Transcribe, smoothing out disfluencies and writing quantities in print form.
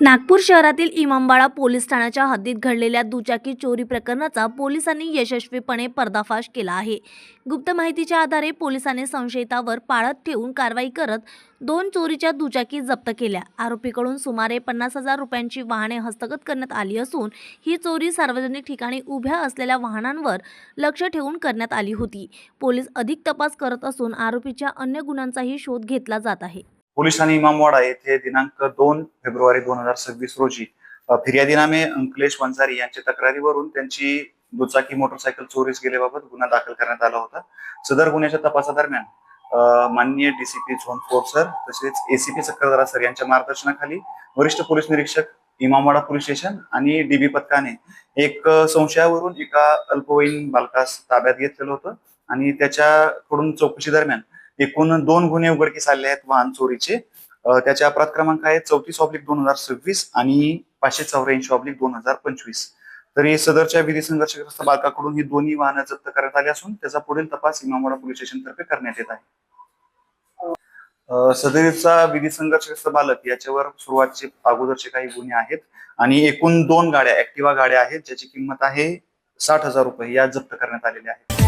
नागपूर शहरातील इमामबाड़ा पोलीस ठाण्याच्या हद्दीत घडलेल्या दुचाकी चोरी प्रकरणाचा पोलिसांनी यशस्वीपणे पर्दाफाश केला आहे। गुप्त माहितीच्या आधारे पोलिसांनी संशयितावर पाळत ठेवून कारवाई करत 2 चोरीच्या दुचाकी जप्त केल्या। आरोपीकडून सुमारे 50,000 रुपयांची वाहने हस्तगत करण्यात आली असून ही चोरी सार्वजनिक ठिकाणी उभ्या असलेल्या वाहनांवर लक्ष ठेवून करण्यात आली होती। पोलीस अधिक तपास करत असून आरोपीच्या अन्य गुन्ह्यांचाही शोध घेतला जात आहे। पोलिसांनी इमामवाडा येथे दिनांक 2 फेब्रुवारी 2026 रोजी फिर्यादीनामे अंकलेश वंजारी यांच्या तक्रारीवरून त्यांची दुचाकी मोटरसायकल चोरीस गेल्याबाबत गुन्हा दाखल करण्यात आला होता। सदर गुन्ह्याच्या तपासादरम्यान माननीय डीसीपी झोन 4 सर तसेच एसीपी चक्रधरा सर यांच्या मार्गदर्शनाखाली वरिष्ठ पोलीस निरीक्षक इमामवाडा पोलीस स्टेशन आणि डीबी पथकाने एक संशयावरून एका अल्पवयीन बालकास ताब्यात घेतलेलं होतं आणि त्याच्याकडून चौकशी दरम्यान एकूण 2 गुन्हे उघडकीस आले आहेत वाहन चोरीचे। त्याचे अपराध क्रमांक आहेत 34/2026 आणि 584/2025। तरी सदरच्या विधी संघर्षग्रस्त बालकाकडून ही दोन्ही वाहनं जप्त करण्यात आली असून त्याचा पुढील तपास इमामवाडा पोलीस स्टेशन तर्फे करण्यात येत आहे। सदरीचा विधी संघर्षग्रस्त बालक याच्यावर सुरुवातीचे अगोदरचे काही गुन्हे आहेत आणि एकूण 2 गाड्या ऍक्टिव्हा गाड्या आहेत ज्याची किंमत आहे 60,000 रुपये या जप्त करण्यात आलेल्या आहेत।